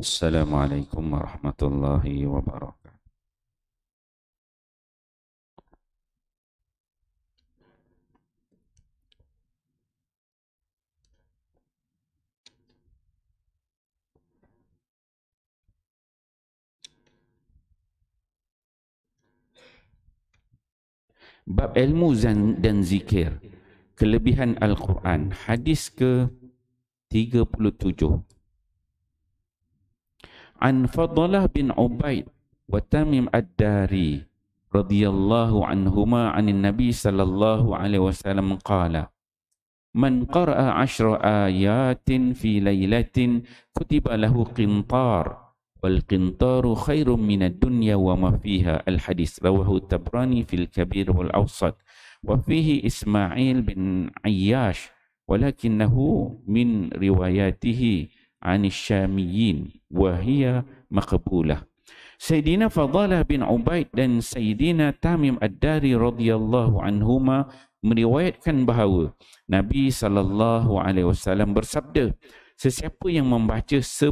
Assalamualaikum warahmatullahi wabarakatuh. Bab ilmu dan zikir, kelebihan Al-Quran, hadis ke-37. An Fadlah bin Ubaid wa Tamim Ad-Dari radhiyallahu anhuma anin Nabi sallallahu alaihi wasallam qala Man qara'a 10 ayatin fi lailatin kutiba lahu qintar wal qintaru khairum minad dunya wa ma fiha. Al hadis rawahu Tabrani fil Kabir wal Awsat wa fihi Ismail bin Ayyash walakinnahu min riwayatihi 'an asy-Syamiyyin wa hiya maqbulah. Sayyidina Fadalah bin Ubaid dan Sayyidina Tamim Ad-Dari radhiyallahu anhuma meriwayatkan bahawa Nabi SAW bersabda, sesiapa yang membaca 10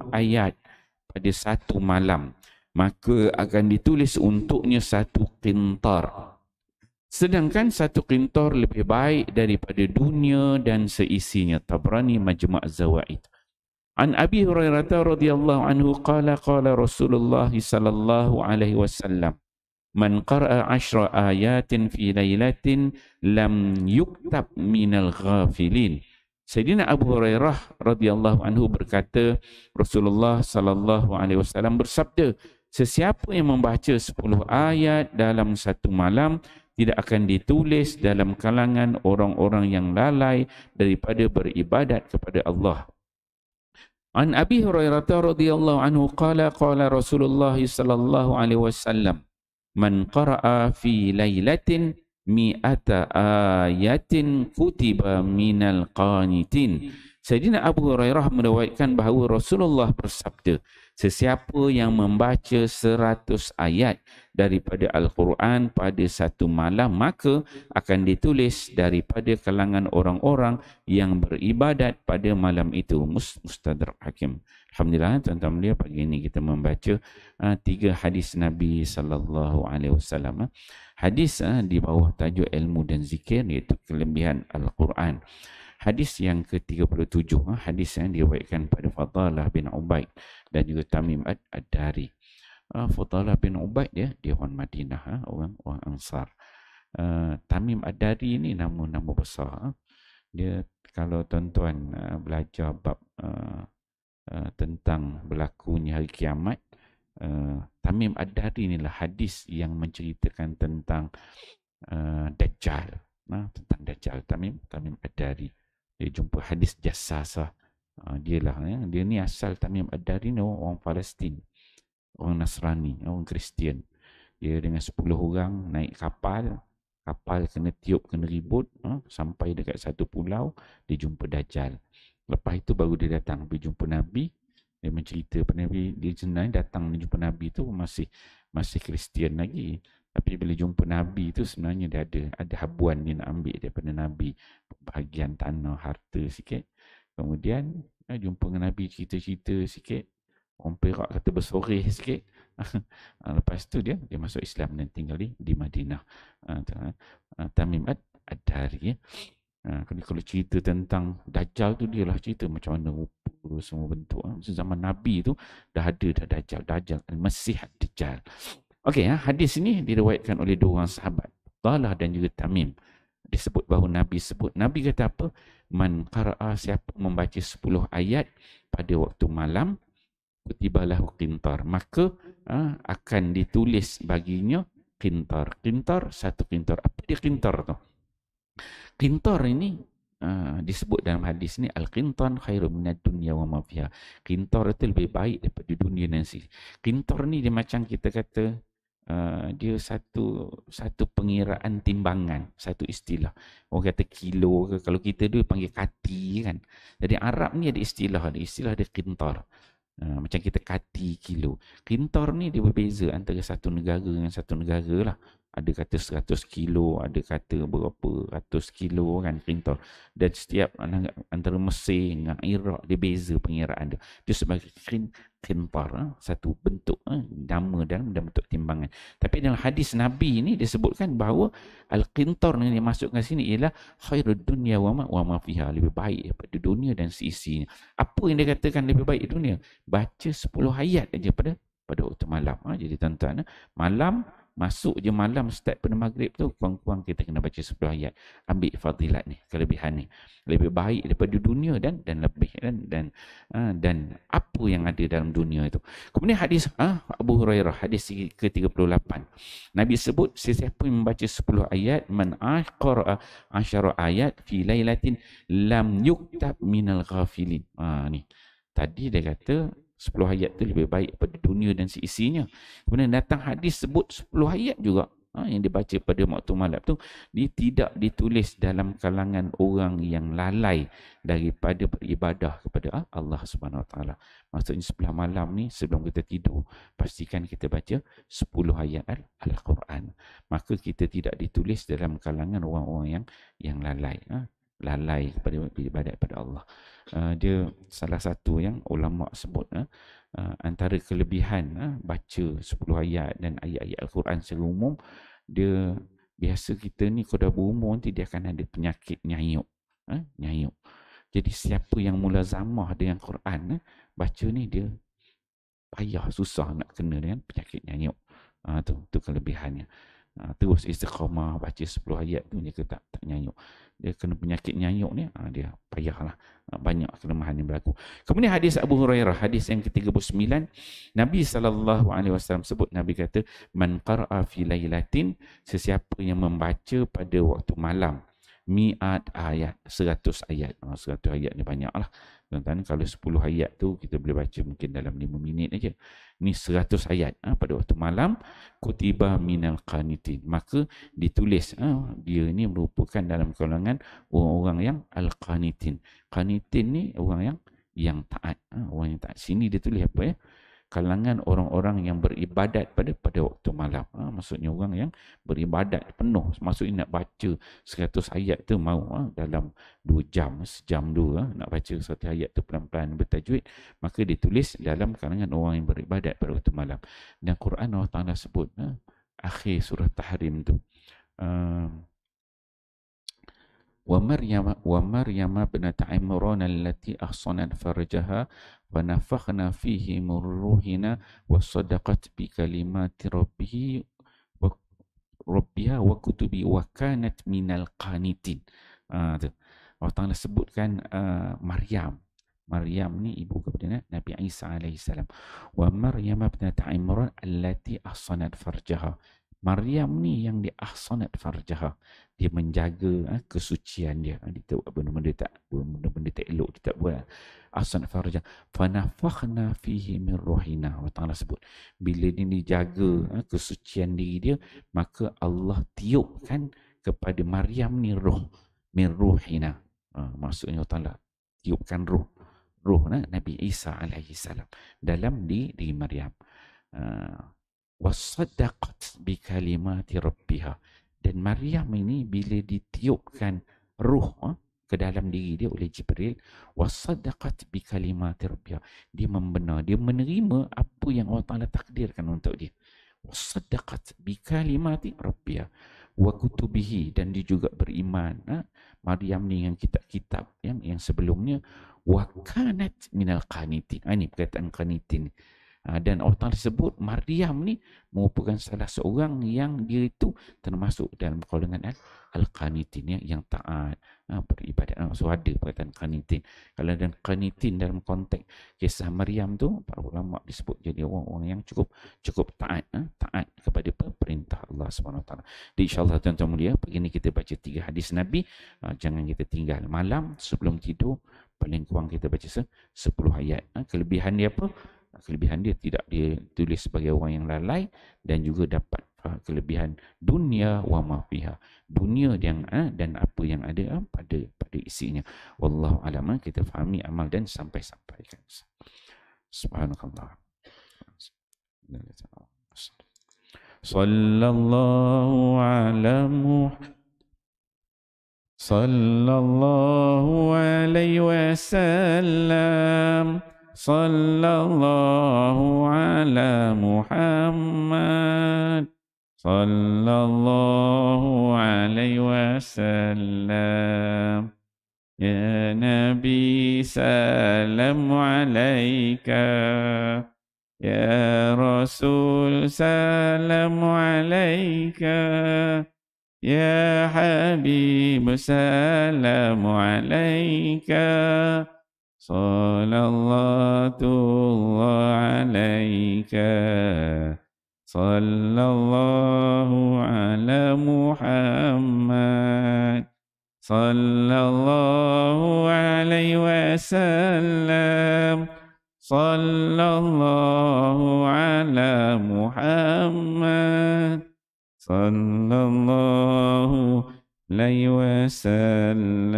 ayat pada satu malam, maka akan ditulis untuknya satu qintar. Sedangkan satu qintar lebih baik daripada dunia dan seisinya. Tabrani Majma' Zawaid. An Abi Hurairah radhiyallahu anhu qala Rasulullah sallallahu alaihi wasallam Man qara'a 10 ayatin fi lailatin lam yuktab minal ghafilin. Sayyidina Abu Hurairah radhiyallahu anhu berkata, Rasulullah sallallahu alaihi wasallam bersabda, sesiapa yang membaca 10 ayat dalam satu malam tidak akan ditulis dalam kalangan orang-orang yang lalai daripada beribadat kepada Allah. An Abi Hurairah radhiyallahu anhu qala Rasulullah sallallahu alaihi wasallam Man qara'a fi lailatin mi'ata ayatin kutiba minal qanitin. Sayyidina Abu Hurairah meriwayatkan bahawa Rasulullah bersabda, sesiapa yang membaca 100 ayat daripada Al-Quran pada satu malam, maka akan ditulis daripada kalangan orang-orang yang beribadat pada malam itu. Mustadrak Hakim. Alhamdulillah, tuan-tuan mulia, pagi ini kita membaca 3 hadis Nabi sallallahu alaihi wasallam. Hadis di bawah tajuk ilmu dan zikir, iaitu kelebihan Al-Quran. Hadis yang ke-37, hadis yang diriwayatkan pada Fadalah bin Ubaid dan juga Tamim Ad-Dari. Fadalah bin Ubaid dia orang Madinah, orang Ansar. Tamim Ad-Dari ini nama-nama besar. Dia, kalau tuan-tuan belajar bab tentang berlakunya hari kiamat, Tamim Ad-Dari inilah hadis yang menceritakan tentang Dajjal. Tentang Dajjal, Tamim Ad-Dari. Dia jumpa hadis jassasah. Dia ni asal Tamim Ad-Dari ni orang Palestin, orang Nasrani, orang Kristian. Dia dengan 10 orang naik kapal kena tiup, kena ribut, sampai dekat satu pulau, dia jumpa Dajjal. Lepas itu baru dia datang pergi jumpa Nabi. Dia mencerita pada Nabi, dia sebenarnya datang jumpa Nabi tu masih Kristian lagi. Tapi bila jumpa Nabi tu sebenarnya dia ada habuan dia nak ambil daripada Nabi, bahagian tanah, harta sikit. Kemudian jumpa dengan Nabi, cerita-cerita sikit. Orang Perak kata bersoreh sikit. Lepas tu dia masuk Islam dan tinggal di Madinah. Tamim Ad-Dari. Kalau cerita tentang Dajjal tu, dia lah cerita macam mana rupa semua bentuk. Zaman Nabi tu dah ada Dajjal, Al-Masih Dajjal. Okey, hadis ini diriwayatkan oleh 2 orang sahabat, Fadalah dan juga Tamim. Disebut bahawa Nabi kata apa? Man qara'a, siapa membaca 10 ayat pada waktu malam, kutibalahu qintar, maka akan ditulis baginya qintar. Qintar, satu qintar. Apa dia qintar tu? Qintar ini disebut dalam hadis ni, al-qintan khairum minad dunya wa ma fiha. Qintar itu lebih baik daripada dunia dan si. Qintar ni dia macam kita kata, dia satu pengiraan timbangan, satu istilah. Orang kata kilo ke, kalau kita dulu panggil kati kan. Jadi Arab ni ada istilah dia qintar. Macam kita kati, kilo. Qintar ni dia berbeza antara satu negara dengan satu negara lah. Ada kata 100 kilo, ada kata berapa ratus kilo kan printer. Dan setiap antara Mesir dengan Iraq dia beza pengiraan dia. Dia sebagai qintar, satu bentuk nama dalam bentuk timbangan. Tapi dalam hadis Nabi ni dia sebutkan bahawa al-qintar ni dimasukkan sini ialah khairud dunya wa ma fiha, lebih baik daripada dunia dan seisinya. Apa yang dia katakan lebih baik dunia? Baca 10 ayat aja pada waktu malam. Jadi tuan-tuan, malam masuk je malam start pada maghrib tu, kurang-kurang kita kena baca 10 ayat. Ambil fadilat ni, kelebihan ni. Lebih baik daripada dunia dan lebih dan apa yang ada dalam dunia itu. Kemudian hadis Abu Hurairah, hadis ke-38. Nabi sebut sesiapa yang membaca 10 ayat, man qara'a 10 ayat fi lailatin lam yuktab minal ghafilin. Ni. Tadi dia kata 10 ayat tu lebih baik pada dunia dan seisinya. Kemudian datang hadis sebut 10 ayat juga yang dibaca pada waktu malam tu, dia tidak ditulis dalam kalangan orang yang lalai daripada beribadah kepada Allah Subhanahu Wa Taala. Maksudnya sebelah malam ni sebelum kita tidur, pastikan kita baca 10 ayat Al-Quran. Maka kita tidak ditulis dalam kalangan orang-orang yang lalai. Lalai kepada ibadat pada Allah. Dia salah satu yang ulama sebut antara kelebihan baca 10 ayat dan ayat-ayat Al-Quran secara umum, dia biasa kita ni kalau dah berumur nanti dia akan ada penyakit nyayuk. Nyayuk. Jadi siapa yang mulazamah dengan Quran, baca ni dia payah, susah nak kena dengan penyakit nyayuk. Tu kelebihannya. Terus istiqamah baca 10 ayat tu dia tak nyayuk. Dia kena penyakit nyayuk ni, dia payahlah. Banyak kelemahan yang berlaku. Kemudian hadis Abu Hurairah, hadis yang ke-39, Nabi SAW sebut, Nabi kata, man qara'a fi lailatin, sesiapa yang membaca pada waktu malam, mi'at ayat, 100 ayat. 100 ayat ni banyak lah. Tuan-tuan, kalau 10 ayat tu kita boleh baca mungkin dalam 5 minit aja. Ni 100 ayat pada waktu malam, kutiba minal qanitin. Maka ditulis dia ni merupakan dalam kalangan orang-orang yang al-qanitin. Qanitin ni orang yang taat. Orang yang taat. Sini dia tulis apa ya? Kalangan orang-orang yang beribadat pada waktu malam. Maksudnya orang yang beribadat penuh. Maksudnya nak baca 100 ayat tu mau dalam 2 jam, sejam 2 nak baca 100 ayat tu pelan-pelan bertajwid, maka ditulis dalam kalangan orang yang beribadat pada waktu malam. Dan Quran Allah Ta'ala sebut akhir surah Tahrim tu, ومريم ابنة عمران التي أحصنت فرجها ونفخنا فيه من روحنا وصدقت بكلمات ربها وكتبه وكانت من القانتين. Allah Ta'ala sebutkan Maryam ni ibu kepada Nabi Isa alaihissalam. Wa Maryam ibnat Imran allati ahsanat farjaha. Maryam ni yang dia ahsanat farjaha, dia menjaga kesucian dia. Dia tak buat benda-benda tak elok, dia tak buat. Ahsanat farjaha fa nafakhna fihi min ruhina. Allah Ta'ala sebut bila dia dijaga kesucian diri dia, maka Allah tiupkan kepada Maryam ni ruh min ruhina. Maksudnya Allah Ta'ala tiupkan ruh Nabi Isa alaihi salam dalam diri Maryam. Wasaddaqat bi kalimati rabbiha. Dan Maryam ini bila ditiupkan ruh ke dalam diri dia oleh Jibril, wasaddaqat bi kalimati rabbiha, dia membenar, dia menerima apa yang Allah Ta'ala takdirkan untuk dia. Wasaddaqat bi kalimati rabbiha wa kutubihi, dan dia juga beriman Maryam ni dengan kitab-kitab yang sebelumnya. Wa kanat minal qanitin. Ini perkataan qanitin. Dan Allah Ta'ala sebut Maryam ni merupakan salah seorang yang dia itu termasuk dalam golongan al-qanitin, yang taat beribadat. So ada perkataan qanitin. Kalau dan qanitin dalam konteks kisah Maryam tu, para ulama disebut jadi orang-orang yang cukup taat kepada perintah Allah SWT. Jadi insyaAllah tuan-tuan mulia, pagi ni kita baca 3 hadis Nabi. Jangan kita tinggal malam sebelum tidur, paling kurang kita baca 10 ayat. Kelebihan dia apa? Kelebihan dia tidak dia tulis sebagai orang yang lalai, dan juga dapat kelebihan dunia wa ma fiha, dunia yang dan apa yang ada pada isinya. Wallahu a'lam. Kita fahami amal dan sampaikan. Subhanallah. sallallahu ala Muhammad sallallahu alaihi wasallam sallallahu ala Muhammad sallallahu alaihi wasallam ya Nabi salam alaika ya Rasul salam alaika ya Habib salam alaika sallallahu alaika sallallahu ala Muhammad sallallahu alaihi wasallam sallallahu ala Muhammad sallallahu alaihi wasallam.